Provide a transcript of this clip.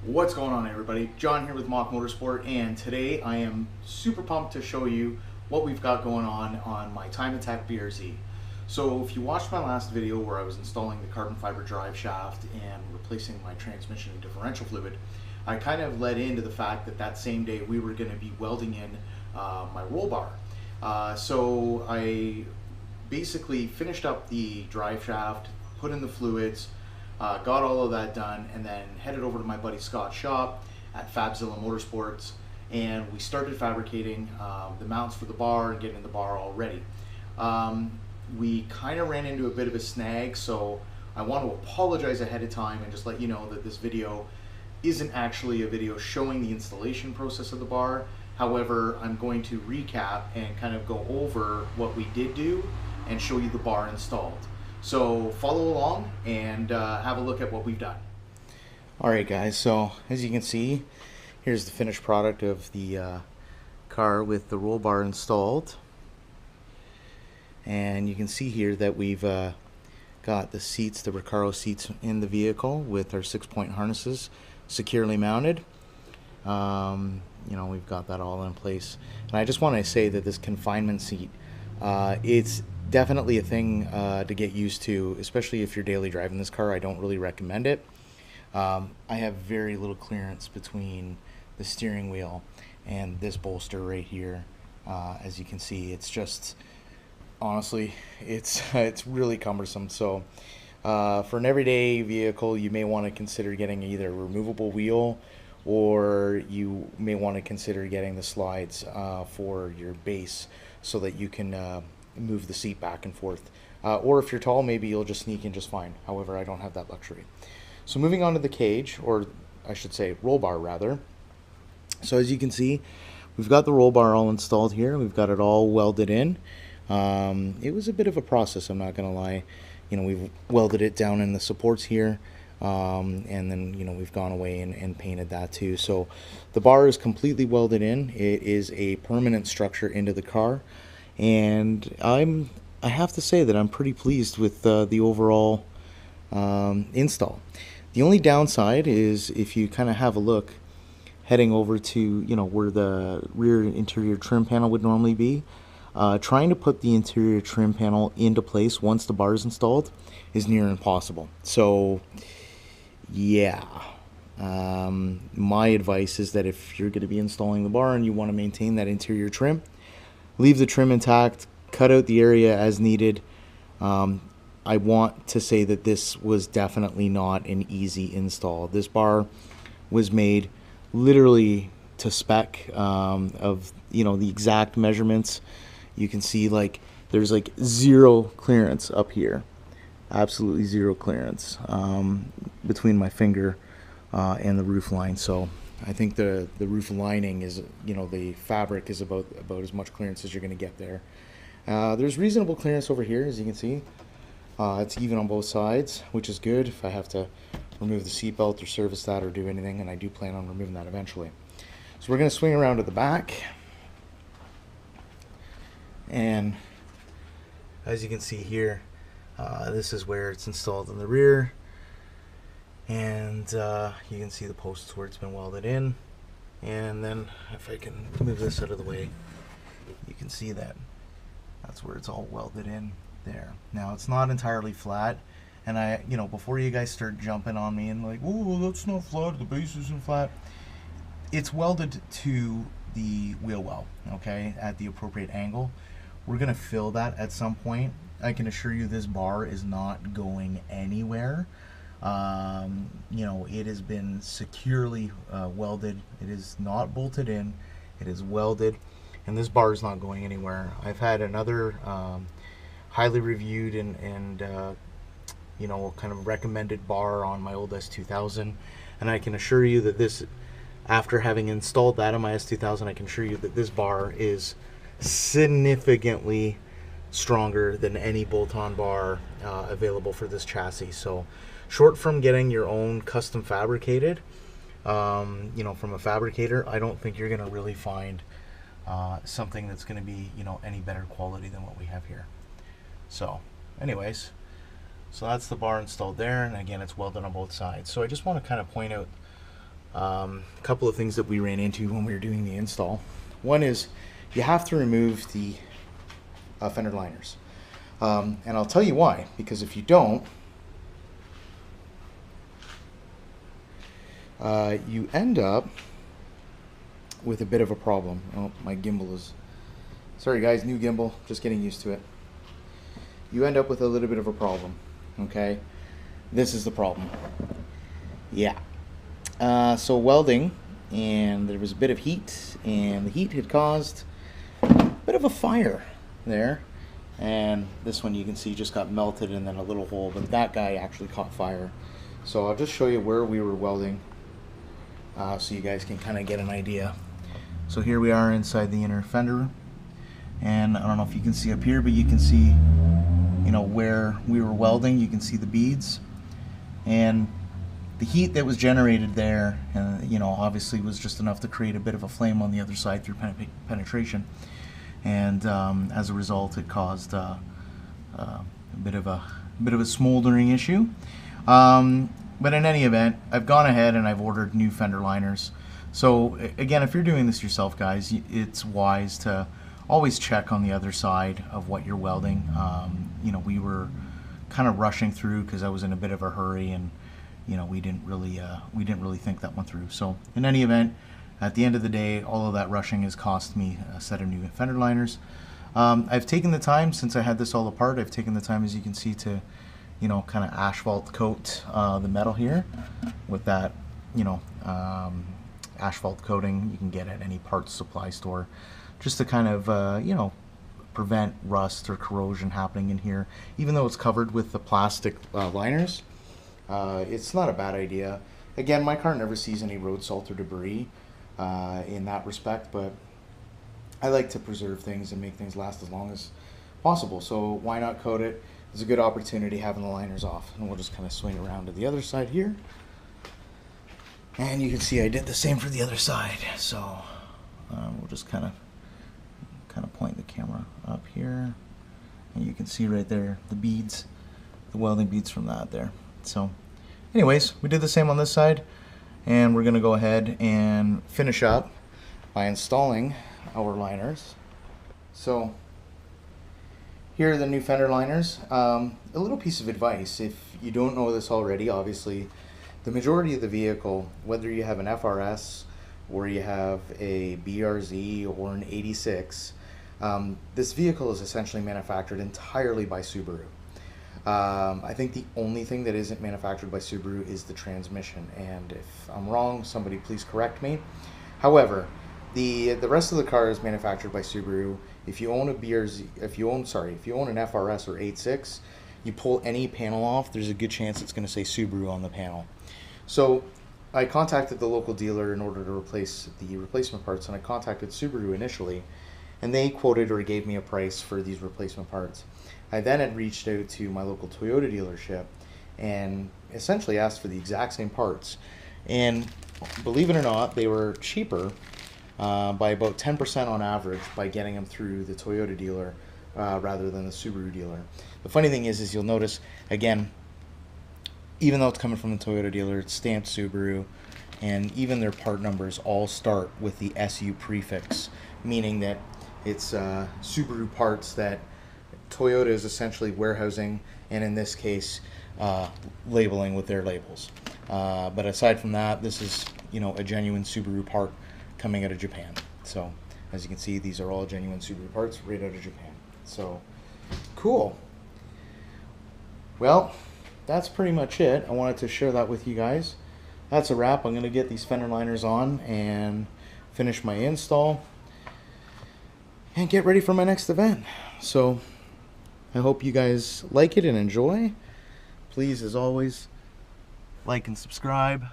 What's going on, everybody? John here with Motorsport, and today I am super pumped to show you what we've got going on my Time Attack BRZ. So if you watched my last video where I was installing the carbon fiber drive shaft and replacing my transmission and differential fluid, I kind of led into the fact that that same day we were going to be welding in my roll bar. So I basically finished up the drive shaft, put in the fluids, got all of that done, and then headed over to my buddy Scott's shop at Fabzilla Motorsports, and we started fabricating the mounts for the bar and getting the bar all ready. We kind of ran into a bit of a snag, so I want to apologize ahead of time and just let you know that this video isn't actually a video showing the installation process of the bar. However, I'm going to recap and kind of go over what we did do and show you the bar installed. So follow along and have a look at what we've done. Alright guys, so as you can see, here's the finished product of the car with the roll bar installed. And you can see here that we've got the seats, the Recaro seats in the vehicle with our 6-point harnesses securely mounted. You know, we've got that all in place. And I just want to say that this confinement seat, it's definitely a thing to get used to, especially if you're daily driving this car. I don't really recommend it. I have very little clearance between the steering wheel and this bolster right here. As you can see, it's just, honestly, it's really cumbersome. So for an everyday vehicle, you may want to consider getting either a removable wheel, or you may want to consider getting the slides for your base so that you can move the seat back and forth. Or if you're tall, maybe you'll just sneak in just fine. However, I don't have that luxury. So moving on to the cage, or I should say roll bar rather. So as you can see, we've got the roll bar all installed here. We've got it all welded in. It was a bit of a process, I'm not gonna lie. You know, we've welded it down in the supports here, and then, you know, we've gone away and painted that too. So the bar is completely welded in. It is a permanent structure into the car, and I have to say that I'm pretty pleased with the overall install. The only downside is if you kind of have a look heading over to, you know, where the rear interior trim panel would normally be, trying to put the interior trim panel into place once the bar is installed is near impossible. So yeah, my advice is that if you're going to be installing the bar and you want to maintain that interior trim, leave the trim intact, cut out the area as needed. I want to say that this was definitely not an easy install. This bar was made literally to spec, of, you know, the exact measurements. You can see, like, there's like zero clearance up here, absolutely zero clearance between my finger and the roof line. So I think the roof lining is, you know, the fabric is about as much clearance as you're going to get there. There's reasonable clearance over here, as you can see. It's even on both sides, which is good if I have to remove the seatbelt or service that or do anything, and I do plan on removing that eventually. So we're going to swing around to the back, and as you can see here, this is where it's installed in the rear, and you can see the posts where it's been welded in. And then if I can move this out of the way, you can see that that's where it's all welded in there. Now it's not entirely flat, and I, you know, before you guys start jumping on me and like, oh, that's not flat, the base isn't flat, it's welded to the wheel well, okay, at the appropriate angle. We're gonna fill that at some point. I can assure you this bar is not going anywhere. You know, it has been securely welded. It is not bolted in, it is welded, and this bar is not going anywhere. I've had another highly reviewed and you know, kind of recommended bar on my old S2000, and I can assure you that this, after having installed that on my S2000, I can assure you that this bar is significantly stronger than any bolt-on bar available for this chassis. So short from getting your own custom fabricated, you know, from a fabricator, I don't think you're going to really find something that's going to be, you know, any better quality than what we have here. So anyways, so that's the bar installed there, and again, it's welded on both sides. So I just want to kind of point out A couple of things that we ran into when we were doing the install. One is you have to remove the fender liners. And I'll tell you why, because if you don't, you end up with a bit of a problem. Oh, my gimbal is... Sorry guys, new gimbal, just getting used to it. You end up with a little bit of a problem, okay? This is the problem. Yeah. So welding, and there was a bit of heat, and the heat had caused a bit of a fire there. And this one you can see just got melted and then a little hole, but that guy actually caught fire. So I'll just show you where we were welding so you guys can kind of get an idea. So here we are inside the inner fender, and I don't know if you can see up here, but you can see, you know, where we were welding. You can see the beads, and the heat that was generated there, you know, obviously was just enough to create a bit of a flame on the other side through penetration, and as a result, it caused a bit of a smoldering issue. But in any event, I've gone ahead and I've ordered new fender liners. So again, if you're doing this yourself, guys, it's wise to always check on the other side of what you're welding. You know, we were kind of rushing through because I was in a bit of a hurry, and you know, we didn't really think that one through. So in any event, at the end of the day, all of that rushing has cost me a set of new fender liners. I've taken the time, since I had this all apart, I've taken the time, as you can see, to, you know, kind of asphalt coat the metal here with that, you know, asphalt coating you can get at any parts supply store, just to kind of, you know, prevent rust or corrosion happening in here. Even though it's covered with the plastic liners, it's not a bad idea. Again, my car never sees any road salt or debris in that respect, but I like to preserve things and make things last as long as possible. So why not coat it? It's a good opportunity having the liners off. And we'll just kind of swing around to the other side here. And you can see I did the same for the other side. So we'll just kind of point the camera up here. And you can see right there the beads, the welding beads from that there. So anyways, we did the same on this side. And we're going to go ahead and finish up by installing our liners. So here are the new fender liners. A little piece of advice, if you don't know this already, obviously the majority of the vehicle, whether you have an FRS or you have a BRZ or an 86, this vehicle is essentially manufactured entirely by Subaru. I think the only thing that isn't manufactured by Subaru is the transmission, and if I'm wrong, somebody please correct me. However, the rest of the car is manufactured by Subaru. If you own a BRZ, if you own an FRS or 86, you pull any panel off, there's a good chance it's going to say Subaru on the panel. So I contacted the local dealer in order to replace the replacement parts, and I contacted Subaru initially, and they quoted or gave me a price for these replacement parts. I then had reached out to my local Toyota dealership and essentially asked for the exact same parts, and believe it or not, they were cheaper by about 10% on average by getting them through the Toyota dealer rather than the Subaru dealer. The funny thing is you'll notice, again, even though it's coming from the Toyota dealer, it's stamped Subaru, and even their part numbers all start with the SU prefix, meaning that it's Subaru parts that Toyota is essentially warehousing, and in this case, labeling with their labels. But aside from that, this is, you know, a genuine Subaru part coming out of Japan. So as you can see, these are all genuine Subaru parts right out of Japan. So cool. Well, that's pretty much it. I wanted to share that with you guys. That's a wrap. I'm going to get these fender liners on and finish my install and get ready for my next event. So I hope you guys like it and enjoy. Please, as always, like and subscribe.